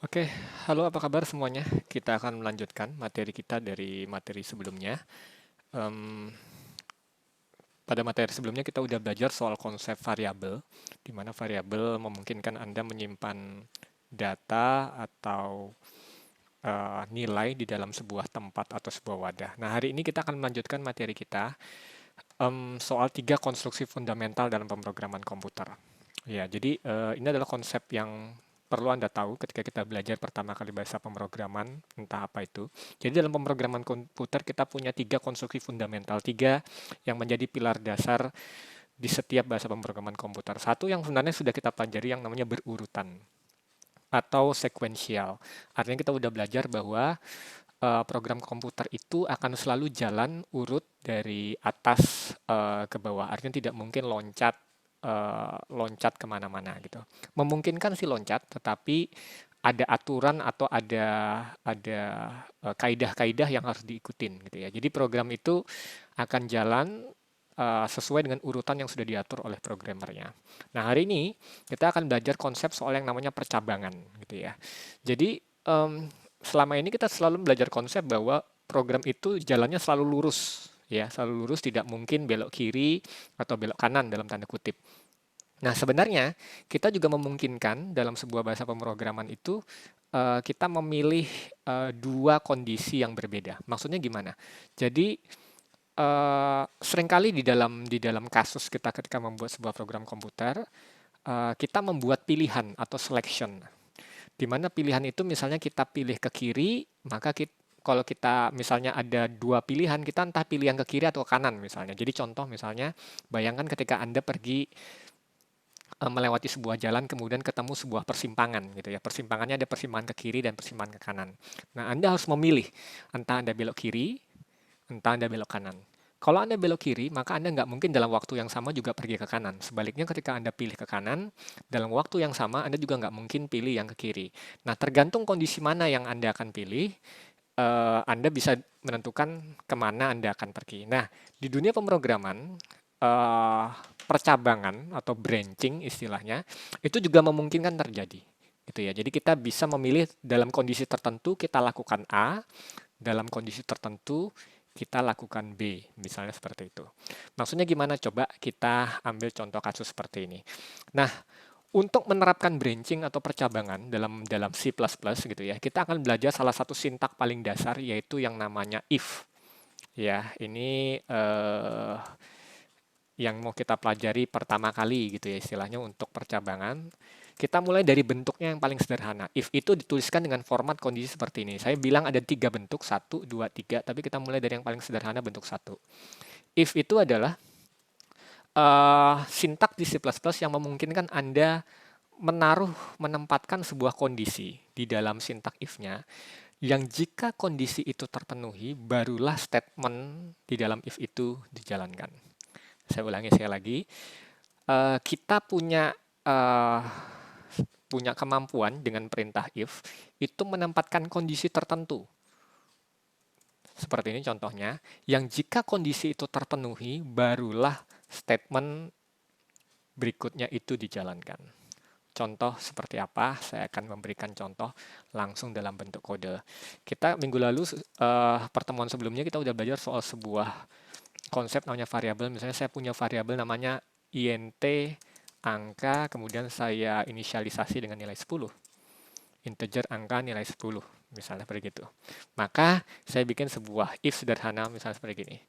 Oke, halo apa kabar semuanya? Kita akan melanjutkan materi kita dari materi sebelumnya. Em, Pada materi sebelumnya kita udah belajar soal konsep variabel, di mana variabel memungkinkan Anda menyimpan data atau nilai di dalam sebuah tempat atau sebuah wadah. Nah, hari ini kita akan melanjutkan materi kita soal tiga konstruksi fundamental dalam pemrograman komputer. Ya, jadi ini adalah konsep yang perlu Anda tahu ketika kita belajar pertama kali bahasa pemrograman, entah apa itu. Jadi dalam pemrograman komputer kita punya tiga konstruksi fundamental, tiga yang menjadi pilar dasar di setiap bahasa pemrograman komputer. Satu yang sebenarnya sudah kita pelajari yang namanya berurutan atau sekuensial. Artinya kita udah belajar bahwa program komputer itu akan selalu jalan urut dari atas ke bawah. Artinya tidak mungkin loncat kemana-mana gitu. Memungkinkan sih loncat, tetapi ada aturan atau ada kaidah-kaidah yang harus diikutin gitu ya. Jadi program itu akan jalan sesuai dengan urutan yang sudah diatur oleh programmernya. Nah, hari ini kita akan belajar konsep soal yang namanya percabangan gitu ya. Jadi selama ini kita selalu belajar konsep bahwa program itu jalannya selalu lurus ya, selalu lurus, tidak mungkin belok kiri atau belok kanan dalam tanda kutip. Nah, sebenarnya kita juga memungkinkan dalam sebuah bahasa pemrograman itu kita memilih dua kondisi yang berbeda. Maksudnya gimana? Jadi seringkali di dalam kasus kita ketika membuat sebuah program komputer, kita membuat pilihan atau selection. Di mana pilihan itu misalnya kita pilih ke kiri, maka kalau kita misalnya ada dua pilihan, kita entah pilih yang ke kiri atau ke kanan misalnya. Jadi contoh misalnya, bayangkan ketika Anda pergi melewati sebuah jalan kemudian ketemu sebuah persimpangan gitu ya. Persimpangannya ada persimpangan ke kiri dan persimpangan ke kanan. Nah, Anda harus memilih entah Anda belok kiri, entah Anda belok kanan. Kalau Anda belok kiri, maka Anda nggak mungkin dalam waktu yang sama juga pergi ke kanan. Sebaliknya ketika Anda pilih ke kanan, dalam waktu yang sama Anda juga nggak mungkin pilih yang ke kiri. Nah, tergantung kondisi mana yang Anda akan pilih, Anda bisa menentukan kemana Anda akan pergi. Nah, di dunia pemrograman, eh, percabangan atau branching istilahnya, itu juga memungkinkan terjadi. Gitu ya. Jadi kita bisa memilih dalam kondisi tertentu kita lakukan A, dalam kondisi tertentu kita lakukan B, misalnya seperti itu. Maksudnya gimana? Coba kita ambil contoh kasus seperti ini. Nah, untuk menerapkan branching atau percabangan dalam dalam C++ gitu ya, kita akan belajar salah satu sintak paling dasar yaitu yang namanya if. Ya, ini yang mau kita pelajari pertama kali gitu ya istilahnya untuk percabangan. Kita mulai dari bentuknya yang paling sederhana. If itu dituliskan dengan format kondisi seperti ini. Saya bilang ada tiga bentuk, satu, dua, tiga, tapi kita mulai dari yang paling sederhana bentuk satu. If itu adalah sintak di C++ yang memungkinkan Anda menempatkan sebuah kondisi di dalam sintak if-nya, yang jika kondisi itu terpenuhi, barulah statement di dalam if itu dijalankan. Saya ulangi sekali lagi, kita eh, punya kemampuan dengan perintah if itu menempatkan kondisi tertentu. Seperti ini contohnya, yang jika kondisi itu terpenuhi, barulah statement berikutnya itu dijalankan. Contoh seperti apa? Saya akan memberikan contoh langsung dalam bentuk kode. Kita minggu lalu, pertemuan sebelumnya kita udah belajar soal sebuah konsep namanya variabel. Misalnya saya punya variabel namanya int angka, kemudian saya inisialisasi dengan nilai 10. Integer angka nilai 10, misalnya seperti itu. Maka saya bikin sebuah if sederhana misalnya seperti ini.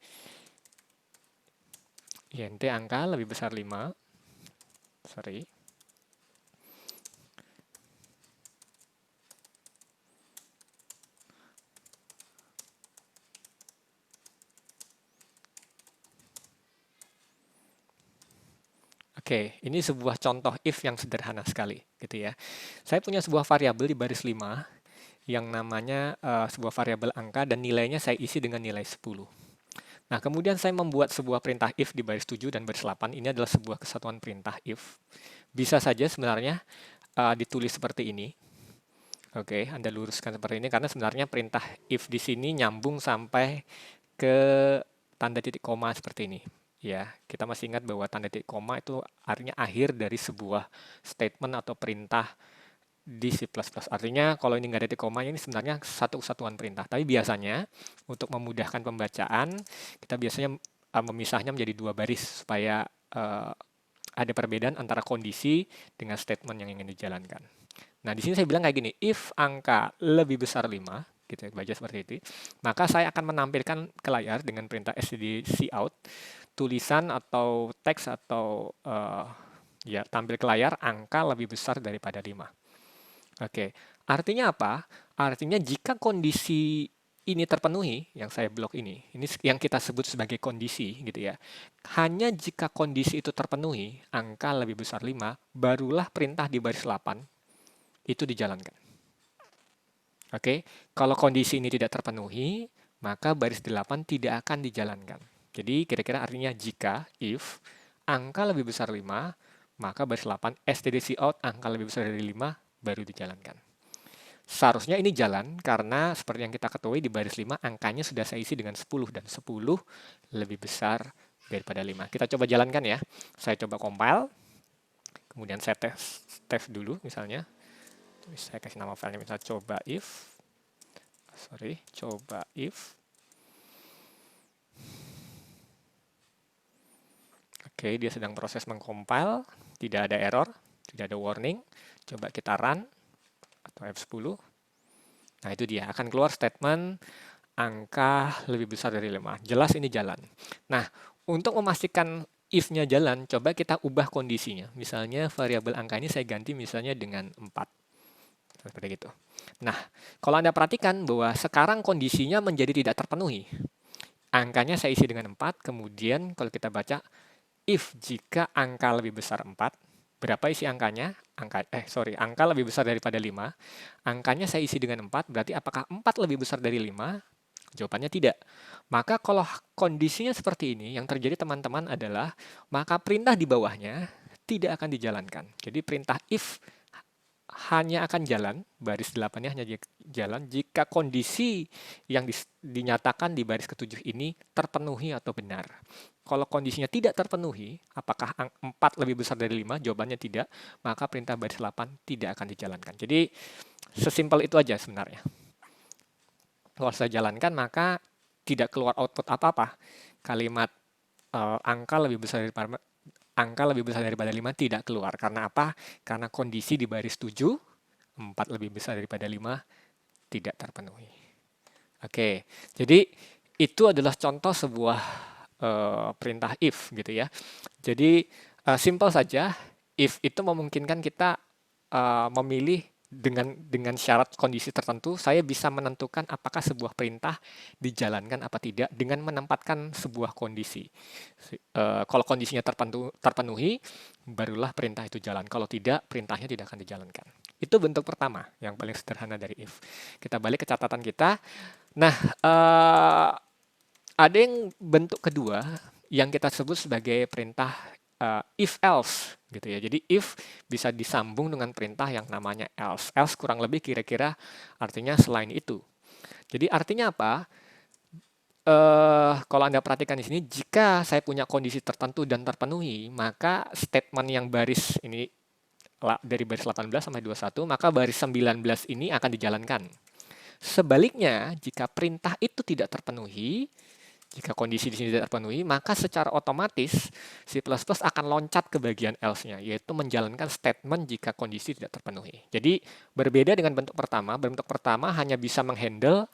Int angka lebih besar 5, sorry. Oke, ini sebuah contoh if yang sederhana sekali, gitu ya. Saya punya sebuah variabel di baris 5 yang namanya sebuah variabel angka dan nilainya saya isi dengan nilai 10. Nah, kemudian saya membuat sebuah perintah if di baris 7 dan baris 8. Ini adalah sebuah kesatuan perintah if. Bisa saja sebenarnya ditulis seperti ini. Oke, Anda luruskan seperti ini karena sebenarnya perintah if di sini nyambung sampai ke tanda titik koma seperti ini. Ya, kita masih ingat bahwa tanda titik koma itu artinya akhir dari sebuah statement atau perintah di C++. Artinya kalau ini nggak ada titik koma, ini sebenarnya satu kesatuan perintah. Tapi biasanya untuk memudahkan pembacaan, kita biasanya memisahnya menjadi dua baris supaya ada perbedaan antara kondisi dengan statement yang ingin dijalankan. Nah, di sini saya bilang kayak gini, if angka lebih besar 5, gitu ya, baca seperti itu, maka saya akan menampilkan ke layar dengan perintah stdcout, tulisan atau teks atau ya tampil ke layar angka lebih besar daripada 5. Oke, artinya apa? Artinya jika kondisi ini terpenuhi, yang saya blok ini yang kita sebut sebagai kondisi gitu ya. Hanya jika kondisi itu terpenuhi, angka lebih besar 5, barulah perintah di baris 8 itu dijalankan. Oke, kalau kondisi ini tidak terpenuhi, maka baris 8 tidak akan dijalankan. Jadi kira-kira artinya jika, if, angka lebih besar 5, maka baris 8 stdcout angka lebih besar dari 5 baru dijalankan. Seharusnya ini jalan karena seperti yang kita ketahui di baris 5 angkanya sudah saya isi dengan 10 dan 10 lebih besar daripada 5. Kita coba jalankan ya. Saya coba compile. Kemudian saya tes dulu misalnya. Saya kasih nama filenya misalnya coba if. Oke, dia sedang proses mengcompile, tidak ada error, tidak ada warning. Coba kita run atau F10. Nah, itu dia akan keluar statement angka lebih besar dari 5. Jelas ini jalan. Nah, untuk memastikan if-nya jalan, coba kita ubah kondisinya. Misalnya variabel angka ini saya ganti misalnya dengan 4. Seperti itu. Nah, kalau Anda perhatikan bahwa sekarang kondisinya menjadi tidak terpenuhi. Angkanya saya isi dengan 4, kemudian kalau kita baca, if jika angka lebih besar 4, berapa isi angkanya? Angka lebih besar daripada 5. Angkanya saya isi dengan 4, berarti apakah 4 lebih besar dari 5? Jawabannya tidak. Maka kalau kondisinya seperti ini, yang terjadi teman-teman adalah, maka perintah di bawahnya tidak akan dijalankan. Jadi perintah if hanya akan jalan, baris 8-nya hanya jalan jika kondisi yang dinyatakan di baris ke-7 ini terpenuhi atau benar. Kalau kondisinya tidak terpenuhi, apakah 4 lebih besar dari 5? Jawabannya tidak, maka perintah baris 8 tidak akan dijalankan. Jadi, sesimpel itu aja sebenarnya. Kalau saya jalankan, maka tidak keluar output apa-apa. Kalimat angka lebih besar daripada 5 tidak keluar. Karena apa? Karena kondisi di baris 7, 4 lebih besar daripada 5, tidak terpenuhi. Oke, jadi itu adalah contoh sebuah perintah if gitu ya. Jadi simple saja, if itu memungkinkan kita memilih dengan syarat kondisi tertentu, saya bisa menentukan apakah sebuah perintah dijalankan apa tidak dengan menempatkan sebuah kondisi. Kalau kondisinya terpenuhi, barulah perintah itu jalan. Kalau tidak, perintahnya tidak akan dijalankan. Itu bentuk pertama, yang paling sederhana dari if. Kita balik ke catatan kita. Nah, ada yang bentuk kedua yang kita sebut sebagai perintah if else gitu ya. Jadi if bisa disambung dengan perintah yang namanya else. Else kurang lebih kira-kira artinya selain itu. Jadi artinya apa? Kalau Anda perhatikan di sini, jika saya punya kondisi tertentu dan terpenuhi, maka statement yang baris ini dari baris 18 sampai 21, maka baris 19 ini akan dijalankan. Sebaliknya, jika perintah itu tidak terpenuhi, jika kondisi di sini tidak terpenuhi, maka secara otomatis C++ akan loncat ke bagian else-nya, yaitu menjalankan statement jika kondisi tidak terpenuhi. Jadi berbeda dengan bentuk pertama. Bentuk pertama hanya bisa menghandle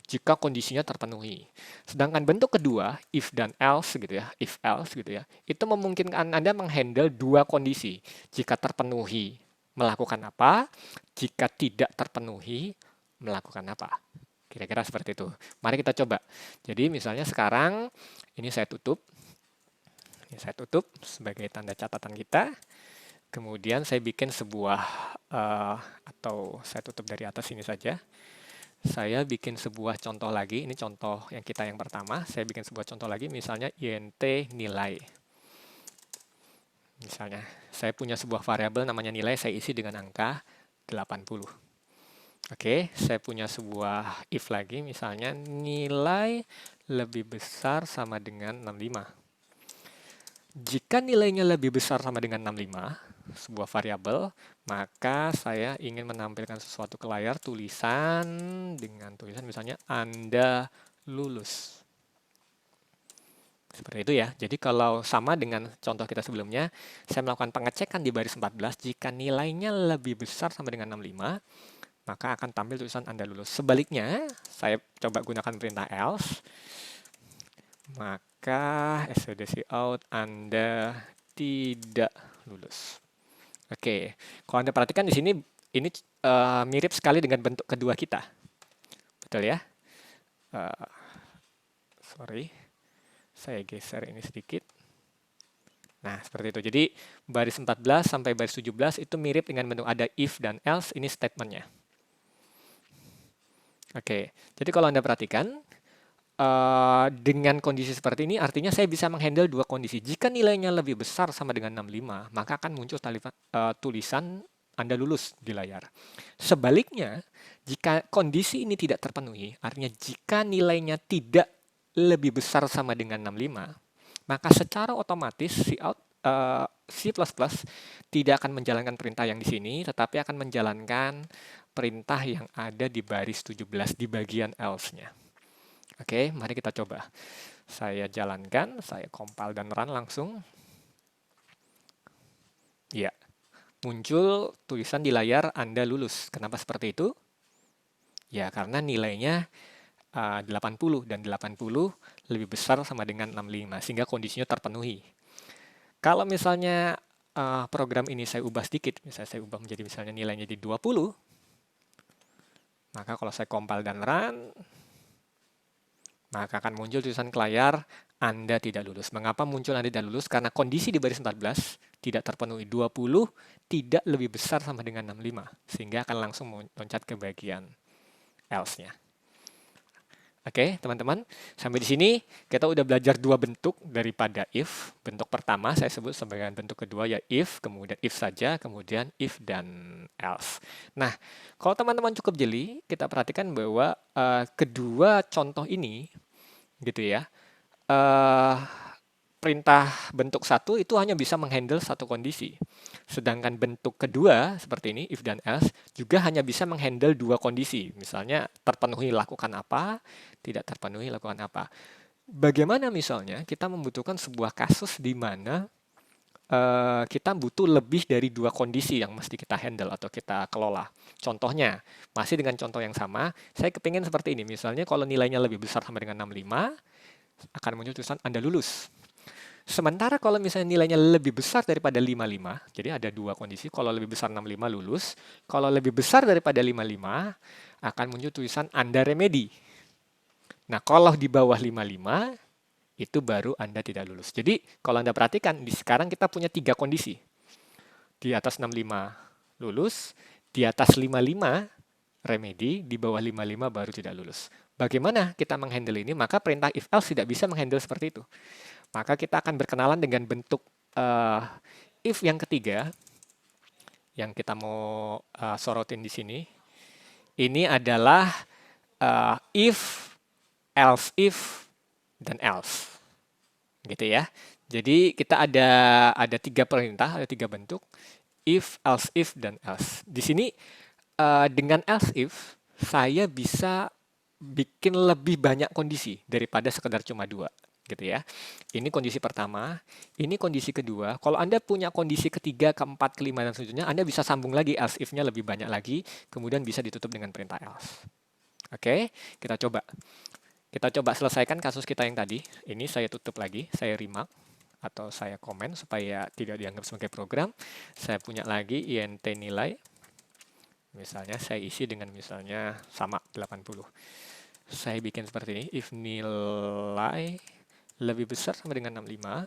jika kondisinya terpenuhi. Sedangkan bentuk kedua, if dan else gitu ya, if else gitu ya, itu memungkinkan Anda menghandle dua kondisi. Jika terpenuhi, melakukan apa? Jika tidak terpenuhi, melakukan apa? Kira-kira seperti itu. Mari kita coba. Jadi misalnya sekarang ini saya tutup. Ini saya tutup sebagai tanda catatan kita. Kemudian saya bikin sebuah atau saya tutup dari atas ini saja. Saya bikin sebuah contoh lagi. Ini contoh yang kita yang pertama. Saya bikin sebuah contoh lagi, misalnya int nilai. Misalnya, saya punya sebuah variabel namanya nilai, saya isi dengan angka 80. Oke, saya punya sebuah if lagi, misalnya nilai lebih besar sama dengan 65. Jika nilainya lebih besar sama dengan 65, sebuah variabel, maka saya ingin menampilkan sesuatu ke layar, tulisan dengan tulisan misalnya Anda lulus. Seperti itu ya. Jadi kalau sama dengan contoh kita sebelumnya, saya melakukan pengecekan di baris 14, jika nilainya lebih besar sama dengan 65, maka akan tampil tulisan Anda lulus. Sebaliknya, saya coba gunakan perintah else, maka stdc out Anda tidak lulus. Oke, kalau Anda perhatikan di sini, ini mirip sekali dengan bentuk kedua kita. Betul ya? Sorry. Saya geser ini sedikit. Nah, seperti itu. Jadi, baris 14 sampai baris 17 itu mirip dengan bentuk ada if dan else, ini statementnya. Oke, jadi kalau Anda perhatikan, dengan kondisi seperti ini, artinya saya bisa menghandle dua kondisi. Jika nilainya lebih besar sama dengan 65, maka akan muncul tulisan Anda lulus di layar. Sebaliknya, jika kondisi ini tidak terpenuhi, artinya jika nilainya tidak lebih besar sama dengan 65, maka secara otomatis C++ tidak akan menjalankan perintah yang di sini, tetapi akan menjalankan perintah yang ada di baris 17 di bagian else-nya. Oke, mari kita coba. Saya jalankan, saya compile dan run langsung. Ya, muncul tulisan di layar Anda lulus. Kenapa seperti itu? Ya, karena nilainya 80 dan 80 lebih besar sama dengan 65 sehingga kondisinya terpenuhi. Kalau misalnya program ini saya ubah sedikit, misalnya saya ubah menjadi misalnya nilainya di 20, maka kalau saya compile dan run, maka akan muncul tulisan ke layar Anda tidak lulus. Mengapa muncul Anda tidak lulus? Karena kondisi di baris 14 tidak terpenuhi. 20 tidak lebih besar sama dengan 65 sehingga akan langsung loncat ke bagian else-nya. Oke, teman-teman, sampai di sini kita udah belajar dua bentuk daripada if. Bentuk pertama saya sebut sebagai bentuk kedua ya if, kemudian if saja, kemudian if dan else. Nah, kalau teman-teman cukup jeli, kita perhatikan bahwa kedua contoh ini, gitu ya, perintah bentuk satu itu hanya bisa menghandle satu kondisi. Sedangkan bentuk kedua, seperti ini, if dan else, juga hanya bisa menghandle dua kondisi. Misalnya, terpenuhi lakukan apa, tidak terpenuhi lakukan apa. Bagaimana misalnya kita membutuhkan sebuah kasus di mana kita butuh lebih dari dua kondisi yang mesti kita handle atau kita kelola. Contohnya, masih dengan contoh yang sama, saya kepingin seperti ini. Misalnya, kalau nilainya lebih besar sama dengan 65, akan muncul tulisan Anda lulus. Sementara kalau misalnya nilainya lebih besar daripada 55, jadi ada dua kondisi, kalau lebih besar 65 lulus, kalau lebih besar daripada 55, akan muncul tulisan Anda remedi. Nah, kalau di bawah 55, itu baru Anda tidak lulus. Jadi, kalau Anda perhatikan, sekarang kita punya tiga kondisi. Di atas 65 lulus, di atas 55 remedi, di bawah 55 baru tidak lulus. Bagaimana kita menghandle ini? Maka perintah if else tidak bisa menghandle seperti itu. Maka kita akan berkenalan dengan bentuk if yang ketiga yang kita mau sorotin di sini. Ini adalah if, else if, dan else. Gitu ya. Jadi kita ada tiga perintah, ada tiga bentuk. If, else if, dan else. Di sini dengan else if, saya bisa bikin lebih banyak kondisi daripada sekedar cuma dua. Gitu ya. Ini kondisi pertama, ini kondisi kedua. Kalau Anda punya kondisi ketiga, keempat, kelima, dan seterusnya, Anda bisa sambung lagi else if-nya lebih banyak lagi, kemudian bisa ditutup dengan perintah else. Oke, kita coba. Kita coba selesaikan kasus kita yang tadi. Ini saya tutup lagi, saya remark, atau saya komen supaya tidak dianggap sebagai program. Saya punya lagi int nilai. Misalnya saya isi dengan misalnya sama 80. Saya bikin seperti ini, if nilai lebih besar sama dengan 65,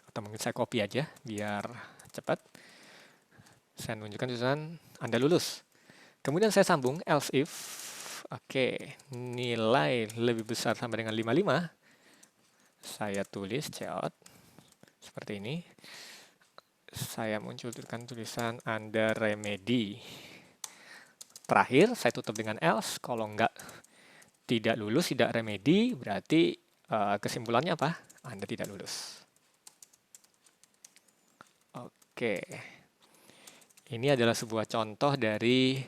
atau mungkin saya copy aja biar cepat. Saya tunjukkan tulisan Anda lulus. Kemudian saya sambung else if, oke, nilai lebih besar sama dengan 55, saya tulis cout seperti ini. Saya munculkan tulisan Anda remedi. Terakhir saya tutup dengan else. Kalau enggak tidak lulus, tidak remedi, berarti kesimpulannya apa? Anda tidak lulus. Oke, ini adalah sebuah contoh dari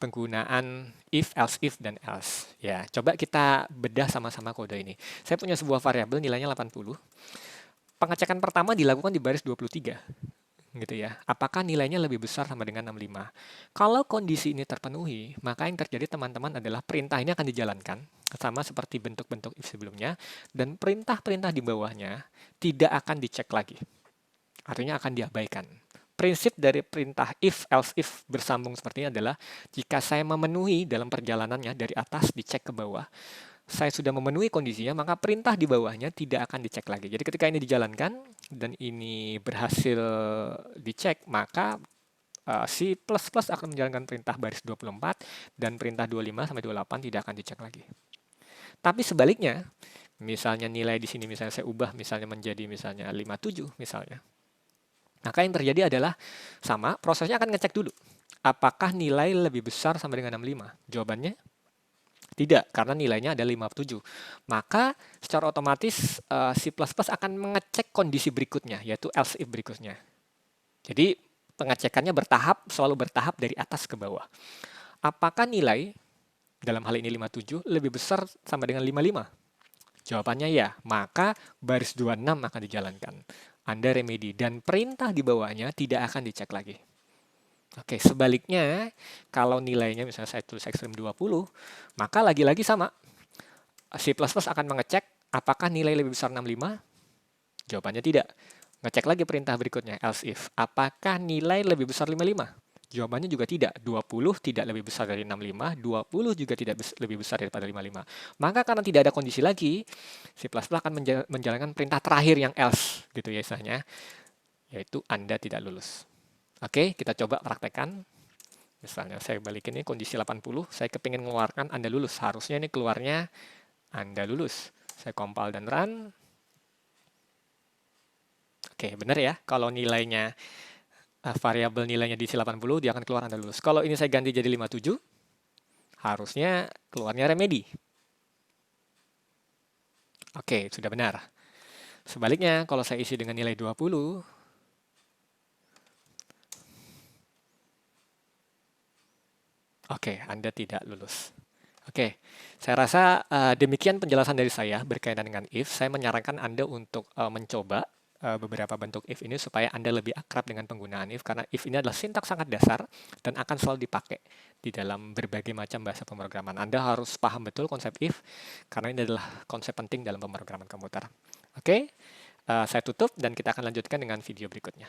penggunaan if, else if, dan else. Ya, coba kita bedah sama-sama kode ini. Saya punya sebuah variabel nilainya 80. Pengecekan pertama dilakukan di baris 23. Gitu ya. Apakah nilainya lebih besar sama dengan 65? Kalau kondisi ini terpenuhi, maka yang terjadi teman-teman adalah perintah ini akan dijalankan sama seperti bentuk-bentuk if sebelumnya, dan perintah-perintah di bawahnya tidak akan dicek lagi. Artinya akan diabaikan. Prinsip dari perintah if, else if bersambung seperti ini adalah jika saya memenuhi dalam perjalanannya dari atas dicek ke bawah, saya sudah memenuhi kondisinya, maka perintah di bawahnya tidak akan dicek lagi. Jadi ketika ini dijalankan dan ini berhasil dicek, maka si plus plus akan menjalankan perintah baris 24 dan perintah 25 sampai 28 tidak akan dicek lagi. Tapi sebaliknya, misalnya nilai di sini misalnya saya ubah misalnya menjadi misalnya 57 misalnya. Maka yang terjadi adalah sama, prosesnya akan ngecek dulu. Apakah nilai lebih besar sama dengan 65? Jawabannya tidak, karena nilainya ada 57. Maka secara otomatis C++ akan mengecek kondisi berikutnya, yaitu else if berikutnya. Jadi pengecekannya bertahap, selalu bertahap dari atas ke bawah. Apakah nilai, dalam hal ini 57, lebih besar sama dengan 55? Jawabannya ya, maka baris 26 akan dijalankan. Anda remedi, dan perintah di bawahnya tidak akan dicek lagi. Oke, sebaliknya, kalau nilainya misalnya saya tulis ekstrem 20, maka lagi-lagi sama. C++ akan mengecek apakah nilai lebih besar 65? Jawabannya tidak. Ngecek lagi perintah berikutnya, else if. Apakah nilai lebih besar 55? Jawabannya juga tidak. 20 tidak lebih besar dari 65, 20 juga tidak lebih besar daripada 55. Maka karena tidak ada kondisi lagi, C++ akan menjalankan perintah terakhir yang else, gitu ya istilahnya, yaitu Anda tidak lulus. Oke, kita coba praktekkan. Misalnya saya balikin ini kondisi 80, saya kepingin mengeluarkan Anda lulus. Harusnya ini keluarnya Anda lulus. Saya compile dan run. Oke, benar ya. Kalau nilainya, variabel nilainya diisi 80, dia akan keluar Anda lulus. Kalau ini saya ganti jadi 57, harusnya keluarnya remedi. Oke, sudah benar. Sebaliknya, kalau saya isi dengan nilai 20, oke, Anda tidak lulus. Oke, saya rasa demikian penjelasan dari saya berkaitan dengan if. Saya menyarankan Anda untuk mencoba beberapa bentuk if ini supaya Anda lebih akrab dengan penggunaan if, karena if ini adalah sintaks sangat dasar dan akan selalu dipakai di dalam berbagai macam bahasa pemrograman. Anda harus paham betul konsep if, karena ini adalah konsep penting dalam pemrograman komputer. Oke, saya tutup dan kita akan lanjutkan dengan video berikutnya.